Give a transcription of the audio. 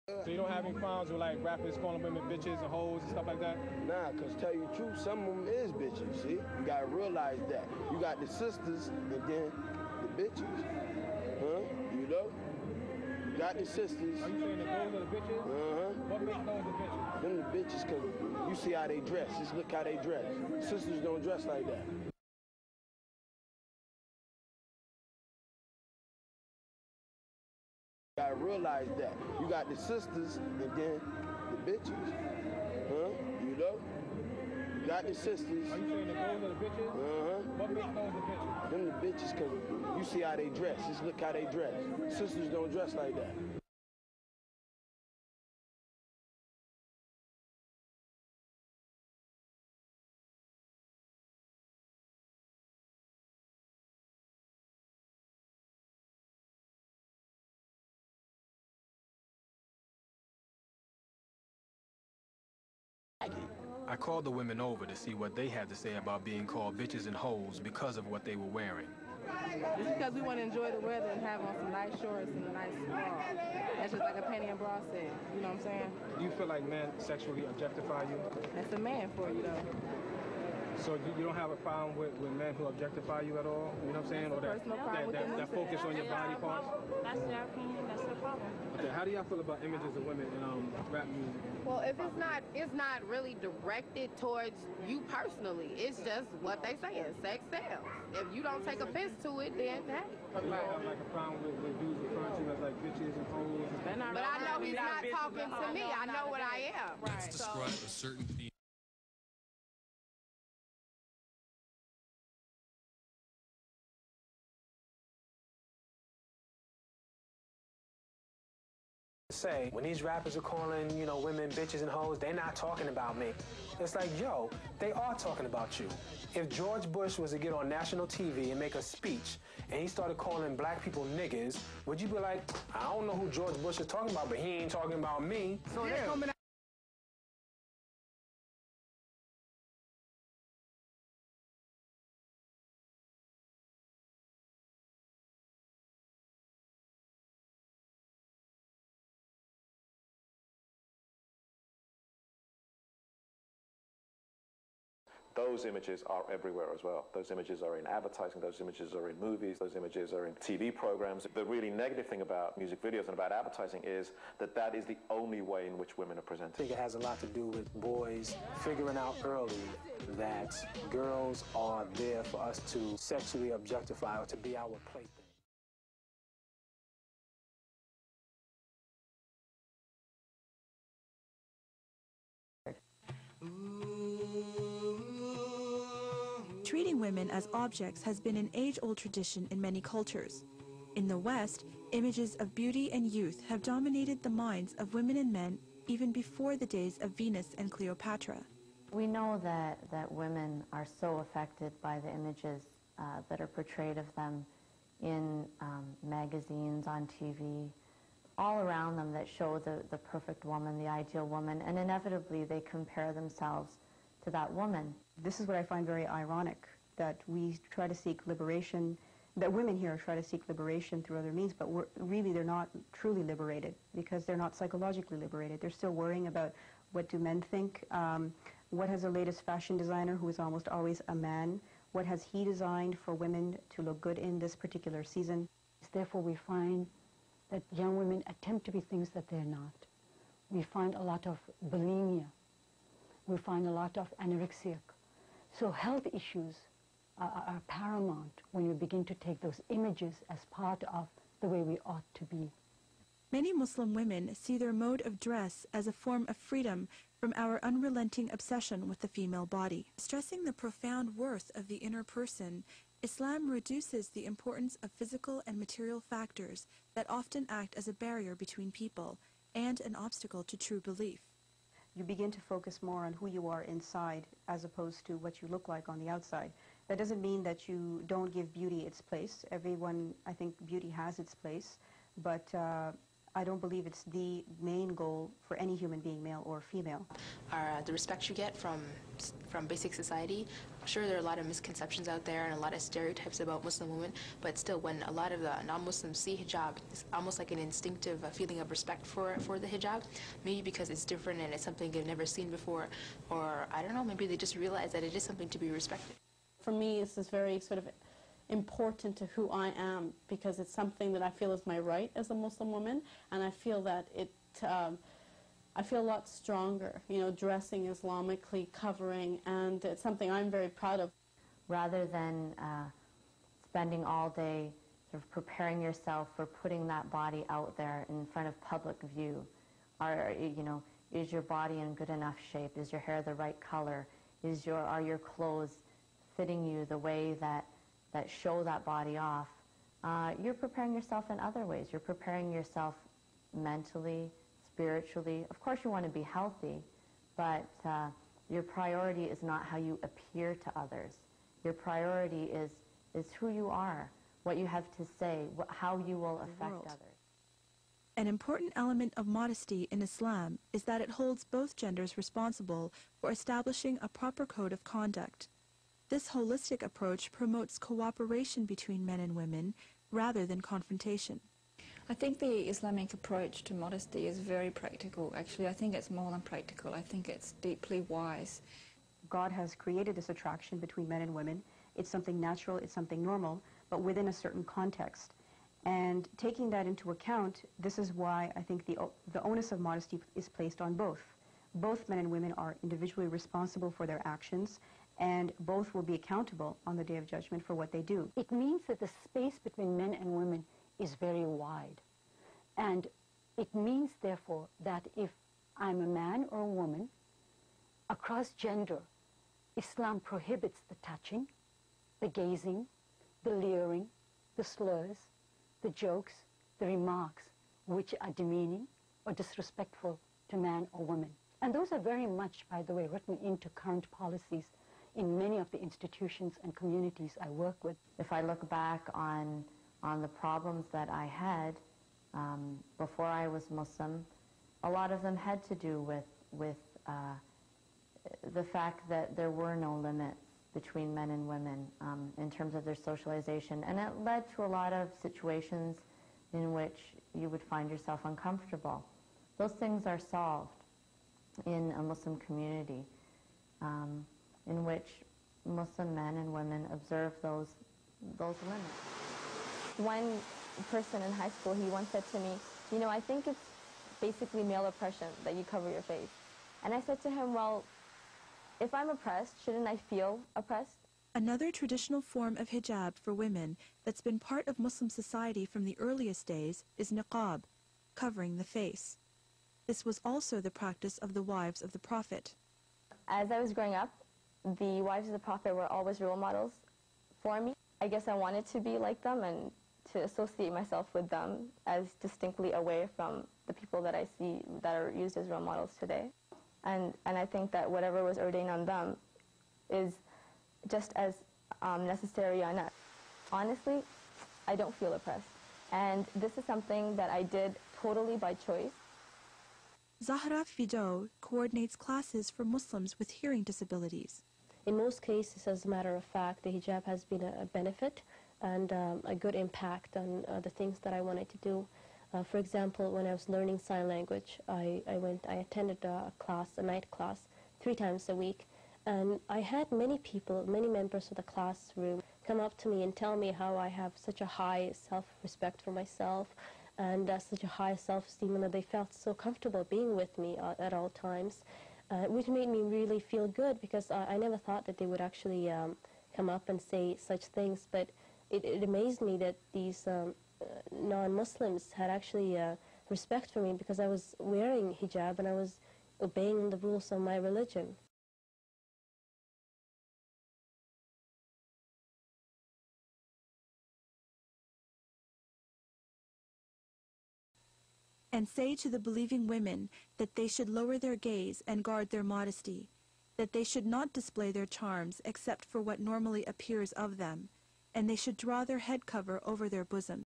So you don't have any problems with like rappers calling women bitches and hoes and stuff like that? Nah, cause tell you the truth, some of them is bitches, see? You gotta realize that. You got the sisters and then the bitches. Huh? You know? You got the sisters. Are you saying that those are the bitches? Uh-huh. What makes those the bitches? Them the bitches cause you see how they dress. Just look how they dress. Sisters don't dress like that. You gotta realize that. You got the sisters and then the bitches. Huh? You know? You got the sisters. Are you saying that those are the bitches? Uh-huh. What makes those the bitches? Them the bitches cause you see how they dress. Just look how they dress. Sisters don't dress like that. I called the women over to see what they had to say about being called bitches and hoes because of what they were wearing. Just because we want to enjoy the weather and have on some nice shorts and a nice bra. That's just like a panty and bra set. You know what I'm saying? Do you feel like men sexually objectify you? That's a man for you, though. So you don't have a problem with men who objectify you at all? You know what I'm saying? Or that focus on your body parts? That's their opinion. That's their problem. Okay, how do y'all feel about images of women in rap music? Well, if it's not really directed towards you personally. It's just what they say. Sex sells. If you don't take offense to it, then hey. You don't have like a problem with dudes referring to you as like bitches and hoes? But I know he's not talking to me. I know what I am. Let's describe a certain theme. Say, when these rappers are calling, you know, women bitches and hoes, they're not talking about me. It's like, yo, they are talking about you. If George Bush was to get on national TV and make a speech, and he started calling black people niggas, would you be like, I don't know who George Bush is talking about, but he ain't talking about me? So they're coming out. Those images are everywhere as well. Those images are in advertising, those images are in movies, those images are in TV programs. The really negative thing about music videos and about advertising is that that is the only way in which women are presented. I think it has a lot to do with boys figuring out early that girls are there for us to sexually objectify or to be our plaything. Treating women as objects has been an age-old tradition in many cultures. In the West, images of beauty and youth have dominated the minds of women and men even before the days of Venus and Cleopatra. We know that women are so affected by the images that are portrayed of them in magazines, on TV, all around them that show the perfect woman, the ideal woman, and inevitably they compare themselves to that woman. This is what I find very ironic, that we try to seek liberation, that women here try to seek liberation through other means, but really they're not truly liberated because they're not psychologically liberated. They're still worrying about what do men think, what has the latest fashion designer, who is almost always a man, what has he designed for women to look good in this particular season. Therefore we find that young women attempt to be things that they're not. We find a lot of bulimia. We find a lot of anorexia. So health issues are paramount when you begin to take those images as part of the way we ought to be. Many Muslim women see their mode of dress as a form of freedom from our unrelenting obsession with the female body. Stressing the profound worth of the inner person, Islam reduces the importance of physical and material factors that often act as a barrier between people and an obstacle to true belief. You begin to focus more on who you are inside as opposed to what you look like on the outside. That doesn't mean that you don't give beauty its place. Everyone, I think beauty has its place, but I don't believe it's the main goal for any human being, male or female. The respect you get from basic society. I'm sure there are a lot of misconceptions out there and a lot of stereotypes about Muslim women, but still when a lot of the non-Muslims see hijab, it's almost like an instinctive feeling of respect for the hijab, maybe because it's different and it's something they've never seen before, or I don't know, maybe they just realize that it is something to be respected. For me, this is very sort of important to who I am, because it's something that I feel is my right as a Muslim woman, and I feel that I feel a lot stronger, you know, dressing Islamically, covering, and it's something I'm very proud of. Rather than spending all day sort of preparing yourself for putting that body out there in front of public view, is your body in good enough shape? Is your hair the right color? Are your clothes fitting you the way that show that body off? You're preparing yourself in other ways. You're preparing yourself mentally, spiritually. Of course you want to be healthy, but your priority is not how you appear to others. Your priority is who you are, what you have to say, how you will affect others. An important element of modesty in Islam is that it holds both genders responsible for establishing a proper code of conduct. This holistic approach promotes cooperation between men and women rather than confrontation. I think the Islamic approach to modesty is very practical. Actually, I think it's more than practical. I think it's deeply wise. God has created this attraction between men and women. It's something natural, it's something normal, but within a certain context. And taking that into account, this is why I think the onus of modesty is placed on both. Both men and women are individually responsible for their actions, and both will be accountable on the Day of Judgment for what they do. It means that the space between men and women is very wide. And it means, therefore, that if I'm a man or a woman, across gender, Islam prohibits the touching, the gazing, the leering, the slurs, the jokes, the remarks, which are demeaning or disrespectful to man or woman. And those are very much, by the way, written into current policies in many of the institutions and communities I work with. If I look back on the problems that I had before I was Muslim, a lot of them had to do with the fact that there were no limits between men and women in terms of their socialization. And it led to a lot of situations in which you would find yourself uncomfortable. Those things are solved in a Muslim community in which Muslim men and women observe those limits. One person in high school, he once said to me, you know, I think it's basically male oppression that you cover your face. And I said to him, well, if I'm oppressed, shouldn't I feel oppressed? Another traditional form of hijab for women that's been part of Muslim society from the earliest days is niqab, covering the face. This was also the practice of the wives of the Prophet. As I was growing up, the wives of the Prophet were always role models for me. I guess I wanted to be like them and to associate myself with them as distinctly away from the people that I see that are used as role models today. And I think that whatever was ordained on them is just as necessary on us. Honestly, I don't feel oppressed. And this is something that I did totally by choice. Zahra Fido coordinates classes for Muslims with hearing disabilities. In most cases, as a matter of fact, the hijab has been a benefit and a good impact on the things that I wanted to do. For example, when I was learning sign language, I attended a night class, 3 times a week, and I had many people, many members of the classroom come up to me and tell me how I have such a high self-respect for myself and such a high self-esteem, and that they felt so comfortable being with me at all times, which made me really feel good, because I never thought that they would actually come up and say such things. But it amazed me that these non-Muslims had actually respect for me because I was wearing hijab and I was obeying the rules of my religion. And say to the believing women that they should lower their gaze and guard their modesty, that they should not display their charms except for what normally appears of them, and they should draw their head cover over their bosom.